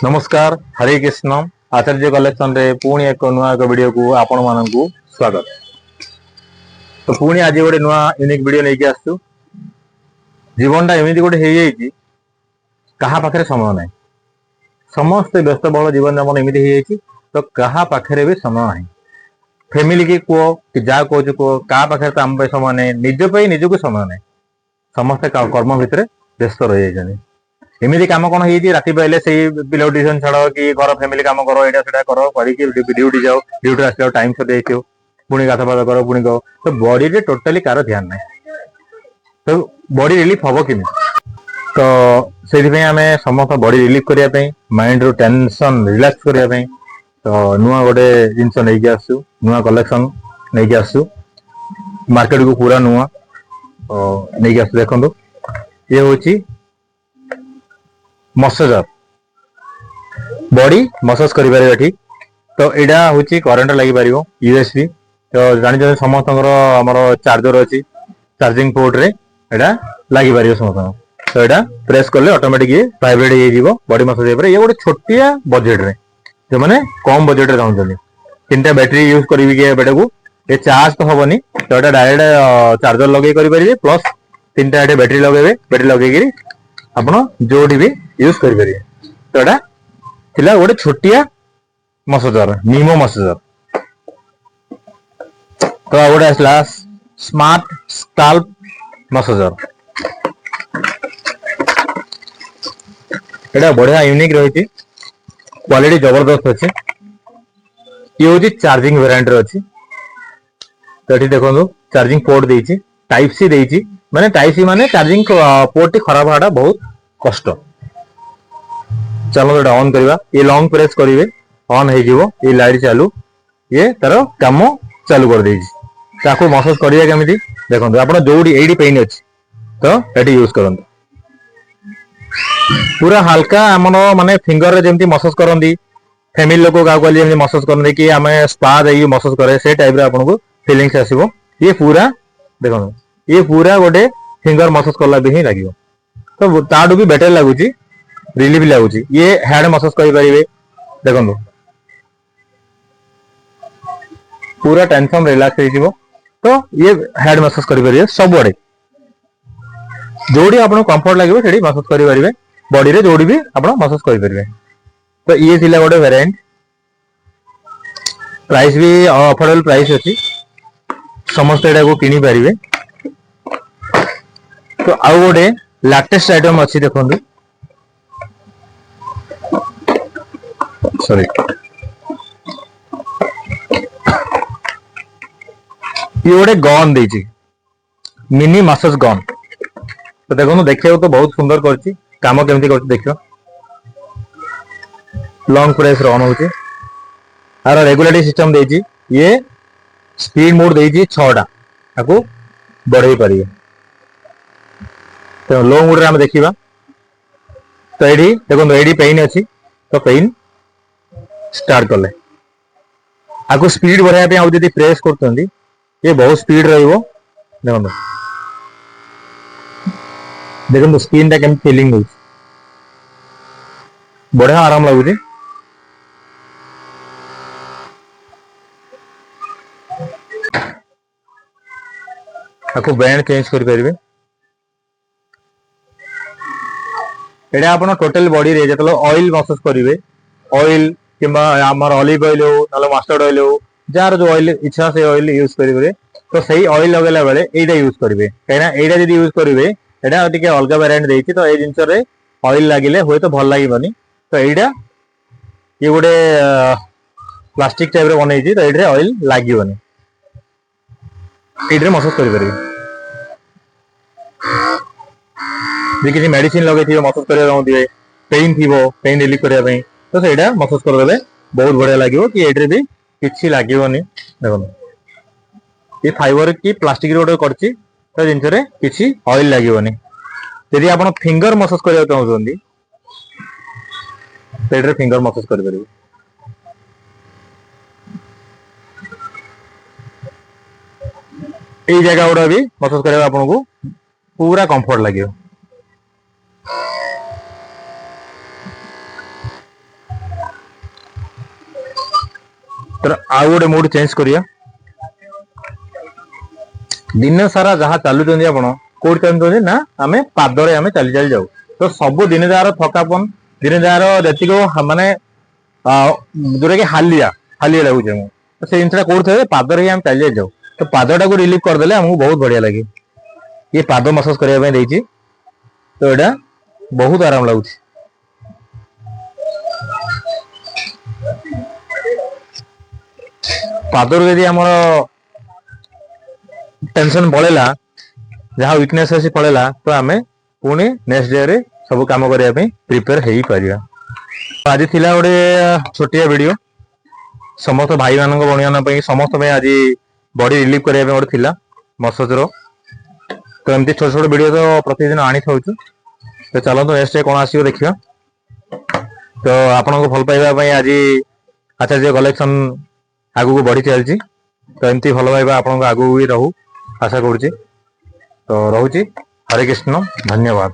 नमस्कार हरे कृष्ण आचार्य कलेक्शन रे पुणी एक नुआ एक वीडियो को आपण मानकु स्वागत। तो पुणी आज गोटे नुआ यूनिक वीडियो लेके आसु। जीवनटा एमती गोटे हो जाइए कहा पाखे समय ना समस्त व्यस्त बहुल जीवन जापन एमती हो तो कहा पाखे भी समय ना फैमिली की कह कि जहाँ कह कह क्या पाखे तो आम समय ना निजक निजक समय ना समस्ते कर्म भितर व्यस्त रही जाइए। एमती कम कौन हो राति पाइले से पिला ट्यूशन छाड़ कि घर फैमिली कम कर यहाँ कर ड्यूटी जाओ ड्यूटी आस टाइम सर पुणी गाथ पाध कर पुणी कह तो बॉडी रे टोटाली कार ध्यान ना तो बॉडी रिलीफ हम कि तो से आम समस्त बॉडी रिलीफ करने माइंड रू टेंशन रिलैक्स करने तो नुआ गोटे जिनस नहीं आसु नुआ कलेक्शन नहीं आसु मार्केट को पूरा नुआ नहीं आसु। देखो ये हूँ मसाजर बॉडी मसाज करें ठीक तो यहाँ हूँ करेन्ट लगी पार यूएसबी तो जानी समस्त आमर चार्जर अच्छी चार्जिंग पोर्ट रे एटा लगी पार समस्त तो यहाँ प्रेस कले ऑटोमेटिक वाइब्रेट हो बॉडी मसाज हो ये गोटे छोटिया बजेट रे जो मैंने कम बजेट चाहते तीन टा बैटेरी यूज करेंगे बेटा को ये चार्ज तो हेनी तो यहाँ डायरेक्ट चार्जर लगे करेंगे प्लस तीन टा बैटेरी लगे बैटेरी लगे आपण जोड़ी भी यूज करेंगे तो यहाँ थिला गोटे छोटिया मसाजर नीमो मसाजर तो गोटे आसला स्मार्ट स्काल्प मसाजर एटा बढ़िया यूनिक रही क्वालिटी जबरदस्त अच्छे ये हूँ चार्जिंग वेरिएंट अच्छी तो ये देखो चार्जिंग पोर्ट देती टाइप सी देती माने टाइप सी माने चार्जिंग पोर्ट टी खराब हवा बहुत कष्ट। चलो तो ऑन करवा ये लॉन्ग प्रेस करेंगे ऑन हो लाइट चालू ये तार काम चालू कर देको मसाज करिया केमिति देखो आप जो एडी पेन अच्छी तो ये यूज करूँ पूरा हल्का आम माने फिंगर रे जमती मसाज करती फैमिली लोक क्या कहली मसाज करते कि आम स्पा दे मसाज करे से टाइप आपको फिलिंग्स आसो ये पूरा देखो ये पूरा गोटे फिंगर मसाज कला भी ही लगे तो ताडू भी बेटर लगुच रिलीफ लगुच ये हेड मसाज करें देखो पूरा टेंशन रिलैक्स हो तो ये हेड मसाज करें सब आड़े जोड़ी आपको कंफर्ट लगे से मसाज करें बॉडी रे जोड़ी भी आप मसाज करें तो ये थिला गोटे वेरिएंट प्राइस भी अफोर्डेबल प्राइस अच्छी समस्त एटा को किनी पारिबे। तो आउ गोटे लेटेस्ट आइटम अच्छी देखो सॉरी ये गोटे गन देछि मिनी मसाज गन तो देखो देखिए तो बहुत सुंदर करछि काम केमती करछि देखियो लॉन्ग प्रेस ऑन होछि आर रेगुलेटरी सिस्टम देछि ये स्पीड मोड देछि 6टा आपको बढ़ाई पारिए तो लो मोड रे हम देखिबा तो एडी देखो एडी पेन अच्छी तो पेन स्टार्ट कले आपको स्पीड बढ़ाया पे आउ जदी प्रेस करतंदी ये बहुत स्पीड रहइबो देखो देखो स्किन टा केम फीलिंग होछि बढ़िया आराम लगुछि आपको बैंड चेंज कर पारिबे एटा आपण टोटल बॉडी रे जतलो ऑयल मसाज करिवे ऑयल किंबा हमर ऑलिव ऑयल हो नलो मस्टर्ड ऑयल हो जार जो ऑयल इच्छा से ऑयल यूज करिवे तो सही ऑयल लगेला बेले एटा यूज करिवे कहिना एटा जदी यूज करिवे एटा टिके अलगा वेरिएंट देछि तो ए जिंस रे ऑयल लागिले होय तो भल लागिबनी तो एटा ये गोटे प्लास्टिक टाइप रे बनेछि तो एटा ऑयल लागिबनी एटा मसाज करि परिबे जे किसी मेडिसिन लगे थी मसाज करेंगे पेन थी पेन रिलीफ करने तो सहीटा मसाज करदे बहुत बढ़िया लगे कि एट्रे भी किसी लगेनि देखो ये फाइबर की प्लास्टिक गोटे करछि तो जिनस किसी ऑयल लगेनि यदि आप फिंगर मसाज करने चाहते तो फिंगर मसाज करें यही जगह गुड़ा भी मसाज करने आपको पूरा कंफर्ट लगे तो आउ गोटे मूड चेंज करिया दिन सारा जहाँ चलुचंदी आपण कोड चलुचंदी ना आमे पादरे आमे चली चली जाऊ तो सब दिन जार थकापन दिन जार जतिक माने जोरा कि हालिया हालिया लगुचे तो से जिनसा कोड थे पादरे आम चली जाऊ तो पादटा को रिलीफ करदेले हमको बहुत बढ़िया लगे ये पाद मसाज करने देइछि तो एटा बहुत आराम लगुछि पादर यदि आमर टेंशन पड़ेला जहाँ वीकनेस अच्छी पड़ेला तो आम पुणी नेक्स्ट डे रे सब काम करने प्रिपेयर हो पारिबा आज थिला गोटे छोटिया वीडियो समस्त भाई मान बणी समस्त आज बॉडी रिलीफ करने गोटे थिला मसाज रो तो एमती छोट छोट वीडियो तो प्रतिदिन आनी था तो चलते नेक्स्ट डे कौन आसो देखा तो आपन को भल पाइबा आज आचार्य कलेक्शन आगू को बढ़ी चलती तो एमती भल पाइबा आपन आगू भी रहू आशा करुच्ची तो रोची हरे कृष्ण धन्यवाद।